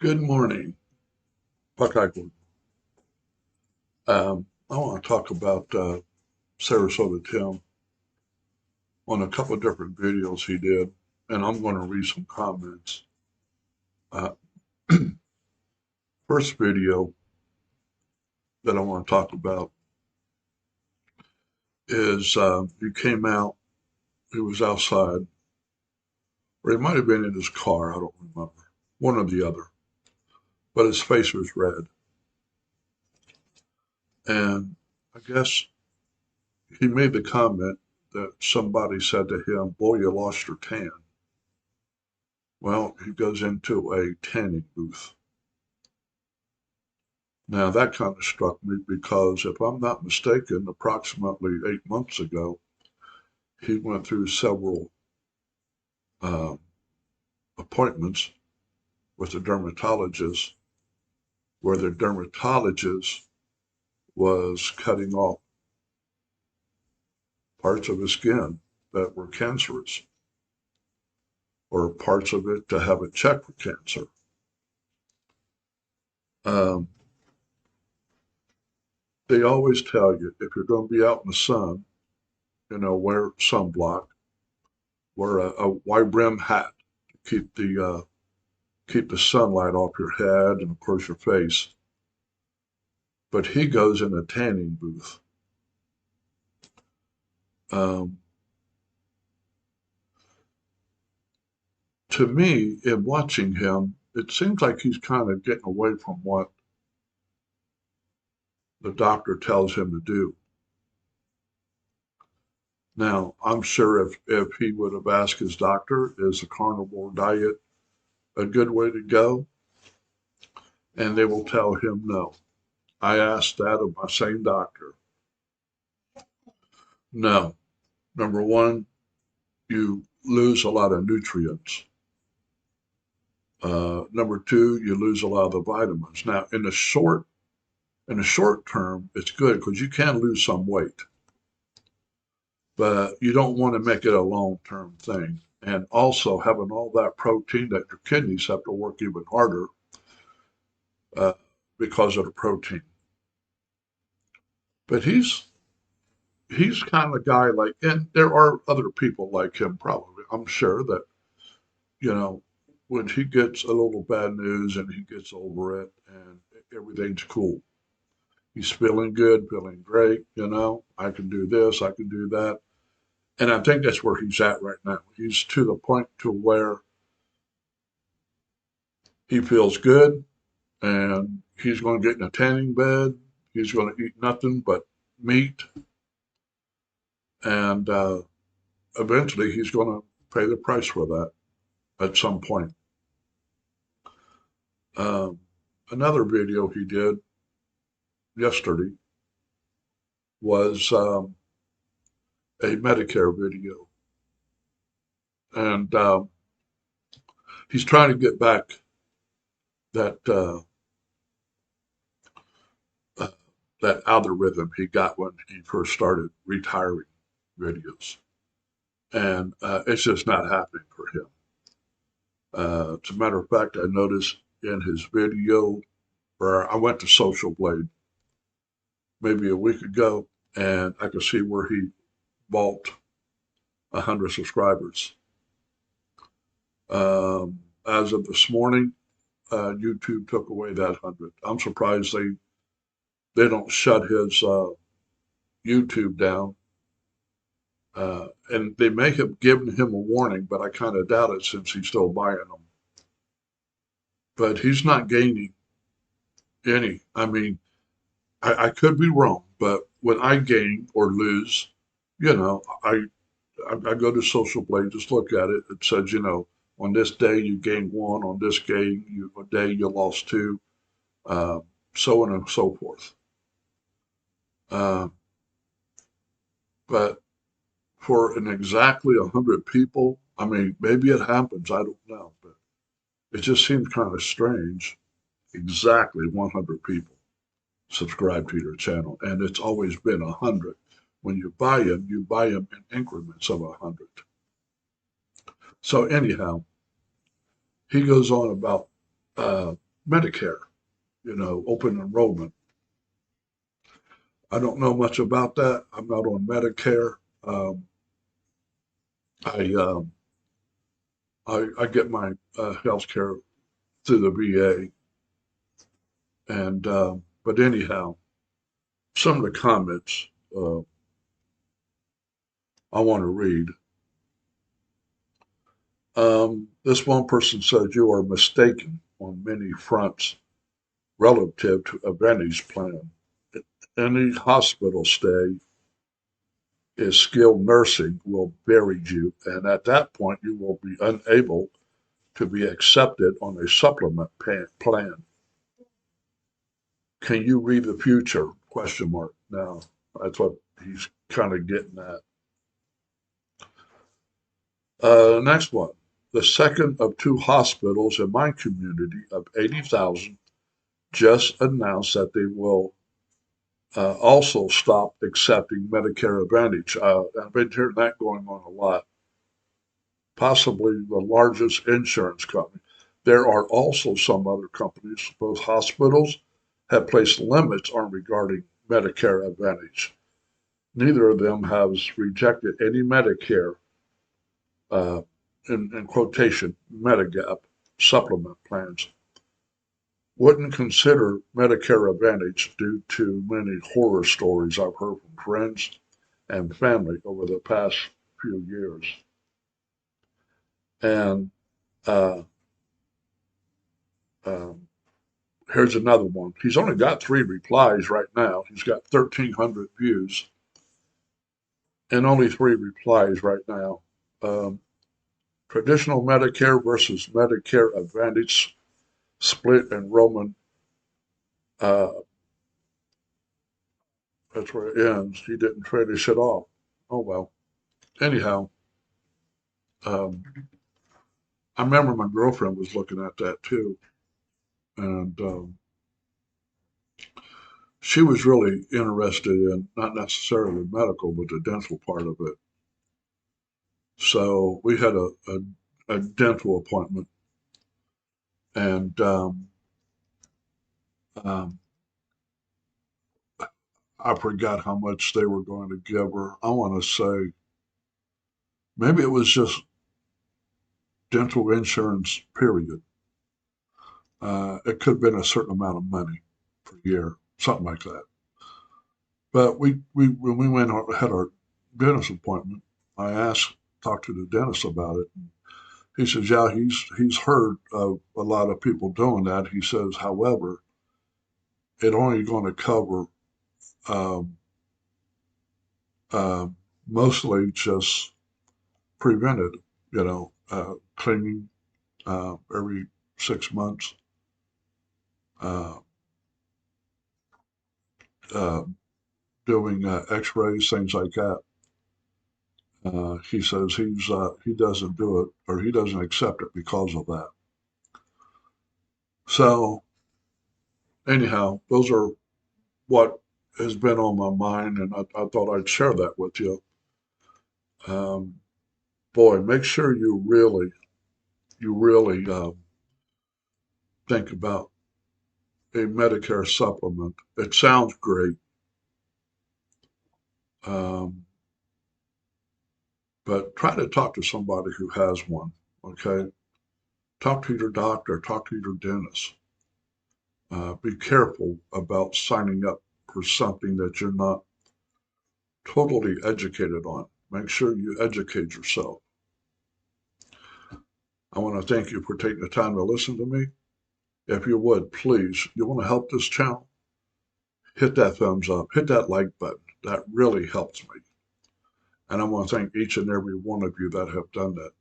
Good morning, Buck Eichler. I want to talk about Sarasota Tim on a couple of different videos he did, and I'm going to read some comments. Uh, First video that I want to talk about is he came out, he was outside, or he might have been in his car, I don't remember, one or the other, but his face was red. And I guess he made the comment that somebody said to him, "Boy, you lost your tan." Well, he goes into a tanning booth. Now, that kind of struck me because, if I'm not mistaken, approximately 8 months ago, he went through several um, appointments with a dermatologist where the dermatologist was cutting off parts of his skin that were cancerous or parts of it to have it checked for cancer. Um, they always tell you if you're going to be out in the sun, wear sunblock, wear a wide brim hat to keep the sunlight off your head and of course your face. But he goes in a tanning booth. Um, to me, in watching him, it seems like he's kind of getting away from what the doctor tells him to do. Now, I'm sure if he would have asked his doctor, is a carnivore diet a good way to go? And they will tell him no. I asked that of my same doctor. No. Number one, you lose a lot of nutrients. Number two, you lose a lot of the vitamins. Now, in the short term, it's good because you can lose some weight, but you don't want to make it a long term thing. And also, having all that protein, that your kidneys have to work even harder uh, because of the protein. But he's kind of a guy like, and there are other people like him probably. I'm sure that you know when he gets a little bad news and he gets over it and everything's cool. He's feeling good, feeling great. I can do this, I can do that. And I think that's where he's at right now. He's to the point to where he feels good and he's going to get in a tanning bed. He's going to eat nothing but meat. And eventually he's going to pay the price for that at some point. Um, Another video he did yesterday was a Medicare video. And he's trying to get back that uh, that algorithm he got when he first started retiring videos, and it's just not happening for him. As a matter of fact, I noticed in his video where I went to Social Blade maybe a week ago, and I could see where he bought 100 subscribers. As of this morning, YouTube took away that 100. I'm surprised they don't shut his YouTube down. And they may have given him a warning, but I kind of doubt it since he's still buying them. But he's not gaining any. I mean, I could be wrong, but when I gain or lose, you know, I go to Social Blade, just look at it. It says, on this day you gained one, on this day you lost two, uh, so on and so forth. Uh, but for an exactly 100 people, I mean, maybe it happens. I don't know, but it just seems kind of strange. Exactly 100 people subscribe to your channel, and it's always been 100. When you buy them in increments of 100. So anyhow, he goes on about Medicare, open enrollment. I don't know much about that. I'm not on Medicare. Um, I, um, I get my health care through the VA. But anyhow, some of the comments uh, I want to read. This one person says you are mistaken on many fronts relative to Advantage plan. Any hospital stay is skilled nursing will bury you, and at that point you will be unable to be accepted on a supplement plan. Can you read the future? Question mark. Now, that's what he's kind of getting at. Next one. The second of two hospitals in my community of 80,000 just announced that they will also stop accepting Medicare Advantage. I've been hearing that going on a lot. Possibly the largest insurance company. There are also some other companies, both hospitals, have placed limits on regarding Medicare Advantage. Neither of them has rejected any Medicare, uh, in quotation, Medigap supplement plans. Wouldn't consider Medicare Advantage due to many horror stories I've heard from friends and family over the past few years. And uh, um, here's another one. He's only got 3 replies right now. He's got 1,300 views and only 3 replies right now. Um, Traditional Medicare versus Medicare Advantage split enrollment. Uh, that's where it ends. He didn't finish it off. Oh well. Anyhow, um, I remember my girlfriend was looking at that too, and she was really interested in not necessarily medical, but the dental part of it. So we had a dental appointment, and um, I forgot how much they were going to give her. I want to say maybe it was just dental insurance, period. It could have been a certain amount of money per year, something like that. But we when we went had our dentist appointment, I talked to the dentist about it. He says, yeah, he's heard of a lot of people doing that. He says, however, it only going to cover um, uh, mostly just prevented, cleaning every 6 months, uh, uh, doing X-rays, things like that. He says he doesn't do it or he doesn't accept it because of that. So anyhow, those are what has been on my mind, and I thought I'd share that with you. Um, Boy, make sure you really think about a Medicare supplement. It sounds great, um, but try to talk to somebody who has one. Okay, talk to your doctor, talk to your dentist. Be careful about signing up for something that you're not totally educated on. Make sure you educate yourself. I want to thank you for taking the time to listen to me. If you would, please, you want to help this channel, hit that thumbs up, hit that like button. That really helps me. And I want to thank each and every one of you that have done that.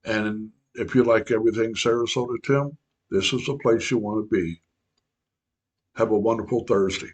And if you like everything Sarasota Tim, this is the place you want to be. Have a wonderful Thursday.